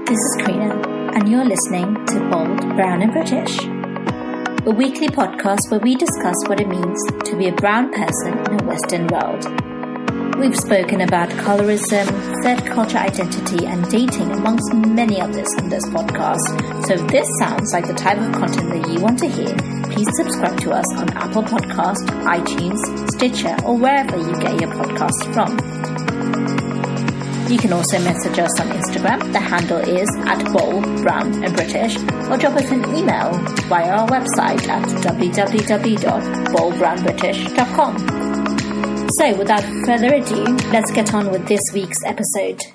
This is Karina, and you're listening to Bold, Brown and British, a weekly podcast where we discuss what it means to be a brown person in a Western world. We've spoken about colorism, third culture identity, and dating, amongst many others on this podcast. So if this sounds like the type of content that you want to hear, please subscribe to us on Apple Podcast, iTunes, Stitcher, or wherever you get your podcasts from. You can also message us on Instagram. The handle is @BoldBrownAndBritish, or drop us an email via our website at www.boldbrownbritish.com. So without further ado, let's get on with this week's episode.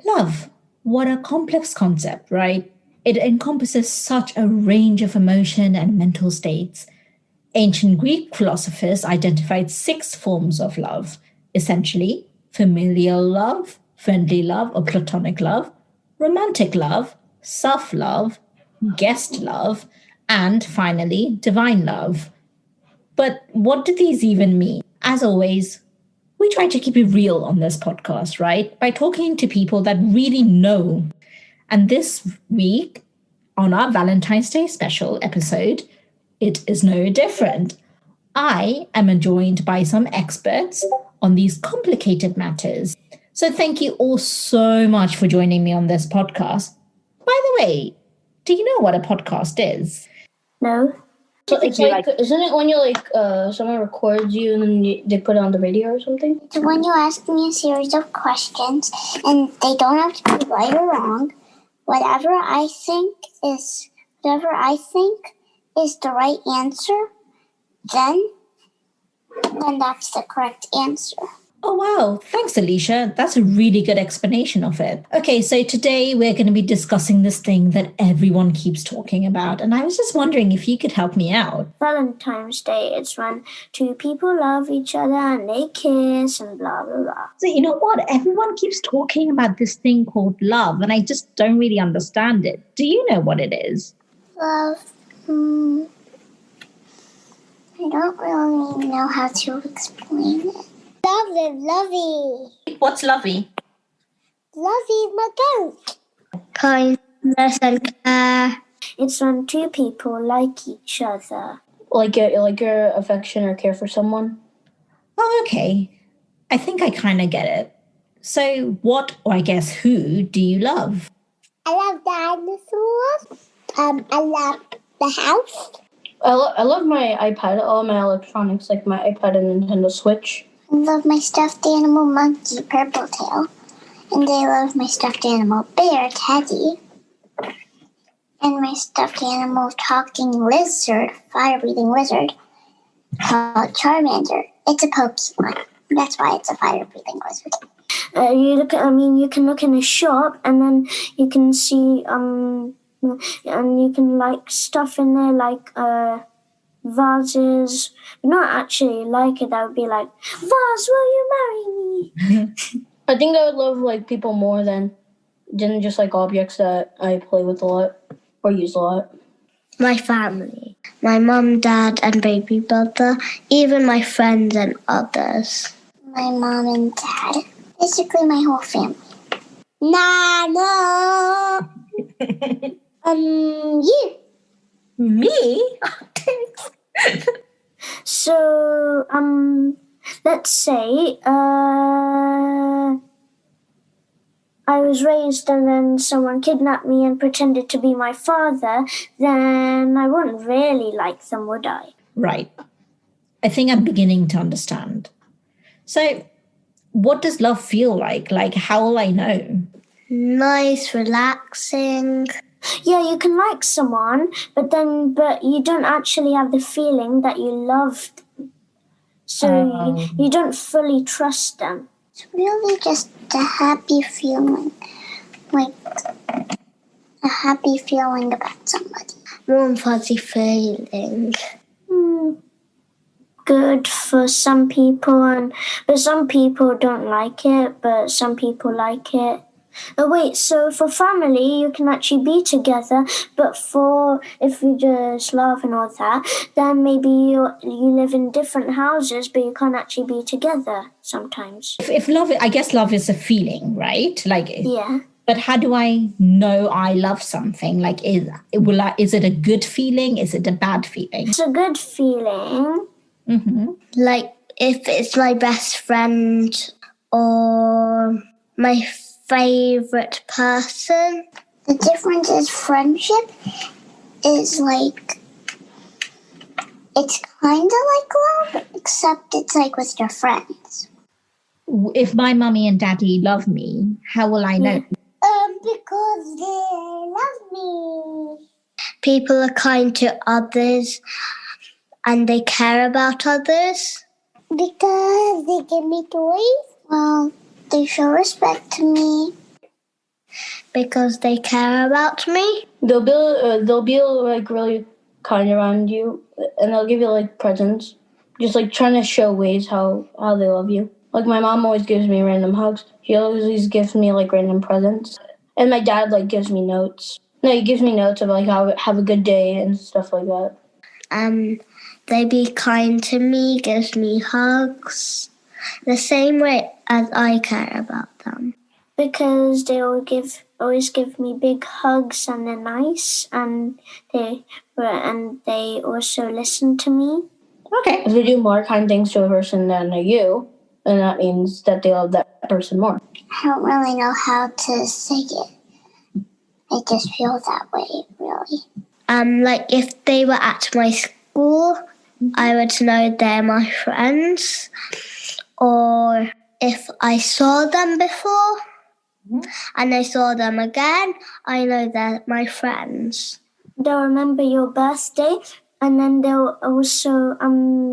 Love. What a complex concept, right? It encompasses such a range of emotion and mental states. Ancient Greek philosophers identified 6 forms of love, essentially familial love, friendly love or platonic love, romantic love, self-love, guest love, and finally, divine love. But what do these even mean? As always, we try to keep it real on this podcast, right? By talking to people that really know. And this week, on our Valentine's Day special episode, it is no different. I am joined by some experts on these complicated matters. So thank you all so much for joining me on this podcast. By the way, do you know what a podcast is? No. So it's like, isn't it when you someone records you and then they put it on the radio or something? It's when you ask me a series of questions and they don't have to be right or wrong. Whatever I think is the right answer, then that's the correct answer. Oh, wow. Thanks, Alicia. That's a really good explanation of it. Okay, so today we're going to be discussing this thing that everyone keeps talking about. And I was just wondering if you could help me out. Valentine's Day, it's when 2 people love each other and they kiss and blah, blah, blah. So you know what? Everyone keeps talking about this thing called love, and I just don't really understand it. Do you know what it is? Love, I don't really know how to explain it. Lovey. What's lovey? Lovey, my goat. Kindness and care. It's when 2 people like each other. Like your affection or care for someone. Oh, okay. I think I kind of get it. So what, or I guess who, do you love? I love dinosaurs. I love the house. I love my iPad, all my electronics, like my iPad and Nintendo Switch. I love my stuffed animal monkey, Purple Tail. And I love my stuffed animal bear, Teddy. And my stuffed animal talking lizard, fire-breathing lizard, called Charmander. It's a Pokemon. That's why it's a fire-breathing lizard. You can look in a shop and then you can see, and you can stuff in there vases. Not actually like it. That would be like, vase, will you marry me? I think I would love people more than just objects that I play with a lot or use a lot. My family, my mum, dad, and baby brother, even my friends and others. My mom and dad, basically my whole family. Nana. You. Me? So, let's say, I was raised and then someone kidnapped me and pretended to be my father, then I wouldn't really like them, would I? Right. I think I'm beginning to understand. So, what does love feel like? How will I know? Nice, relaxing. Yeah, you can like someone, but you don't actually have the feeling that you love them. So you don't fully trust them. It's really just a happy feeling. A happy feeling about somebody. Warm, fuzzy feeling. Good for some people, but some people don't like it, but some people like it. So for family, you can actually be together, but if you just love and all that, then maybe you live in different houses, but you can't actually be together sometimes. If love, I guess love is a feeling, right? Yeah. But how do I know I love something? Like, is it a good feeling? Is it a bad feeling? It's a good feeling. Like if it's my best friend or my favorite person. The difference is friendship is like, it's kind of like love, except it's like with your friends. If my mummy and daddy love me, how will I know? Because they love me. People are kind to others and they care about others. Because they give me toys. Well, they show respect to me. Because they care about me. They'll be like really kind around you, and they'll give you like presents, just like trying to show ways how they love you. Like my mom always gives me random hugs. She always gives me like random presents, and my dad like gives me notes. No, he gives me notes of like how have a good day and stuff like that. They be kind to me, gives me hugs, the same way as I care about them. Because they always give me big hugs and they're nice and they also listen to me. Okay. If they do more kind things to a person than you, then that means that they love that person more. I don't really know how to say it. I just feel that way, really. Like if they were at my school, I would know they're my friends. Or if I saw them before and I saw them again, I know they're my friends. They'll remember your birthday and then they'll also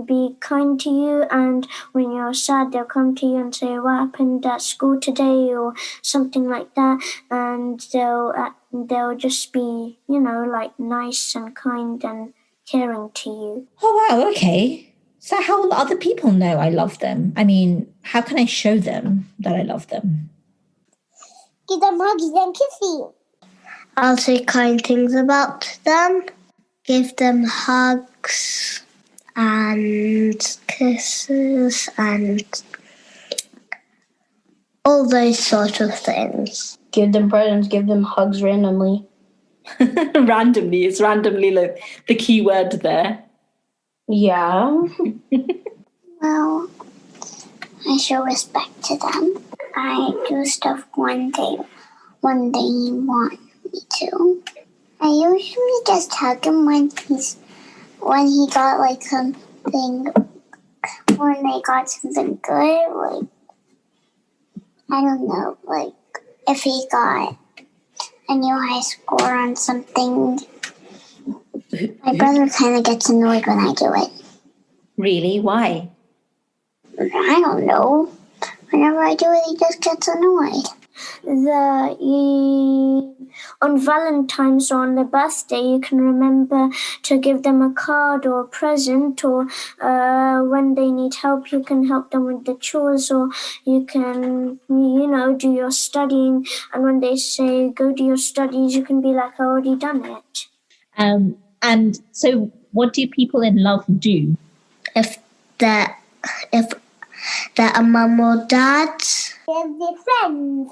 be kind to you, and when you're sad they'll come to you and say what happened at school today or something like that, and they'll just be, like nice and kind and caring to you. Oh, wow. Okay. So how will other people know I love them? I mean, how can I show them that I love them? Give them hugs and kisses. I'll say kind things about them, give them hugs and kisses and all those sort of things. Give them presents, give them hugs randomly. Randomly. It's randomly like the key word there. Yeah. Well, I show respect to them. I do stuff when they want me to. I usually just hug him when he got like something, when they got something good, like, I don't know, like if he got a new high score on something. My brother kind of gets annoyed when I do it. Really? Why? I don't know. Whenever I do it, he just gets annoyed. On Valentine's or on their birthday, you can remember to give them a card or a present, or when they need help, you can help them with the chores, or you can, do your studying. And when they say go do your studies, you can be like, I already done it. And so what do people in love do? If they're a mum or dad, They're friends.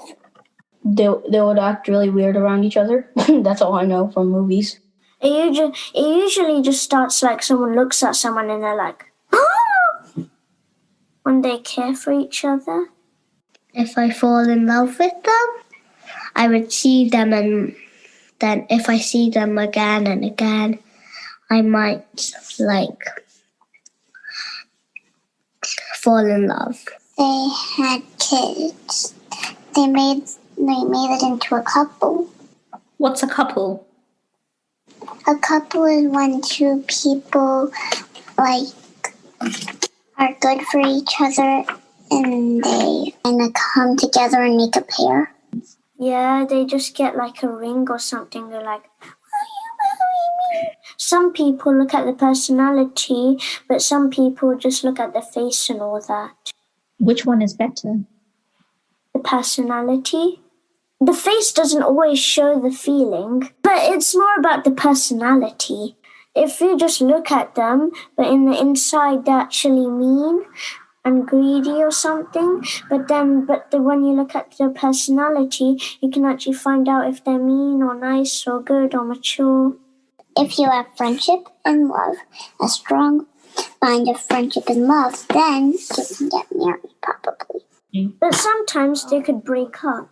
They would act really weird around each other. That's all I know from movies. It usually just starts like someone looks at someone and they're like, ah! When they care for each other. if I fall in love with them, I would see them, and then if I see them again and again, I might fall in love. They had kids. They made it into a couple. What's a couple? A couple is when two people are good for each other and they kind of come together and make a pair. Yeah, they just get like a ring or something. They're like, are you marrying me? Some people look at the personality, but some people just look at the face and all that. Which one is better? The personality. The face doesn't always show the feeling, but it's more about the personality. If you just look at them, but in the inside they're actually mean, and greedy or something. But when you look at their personality, you can actually find out if they're mean or nice or good or mature. If you have friendship and love, a strong bond of friendship and love, then you can get married, probably. But sometimes they could break up.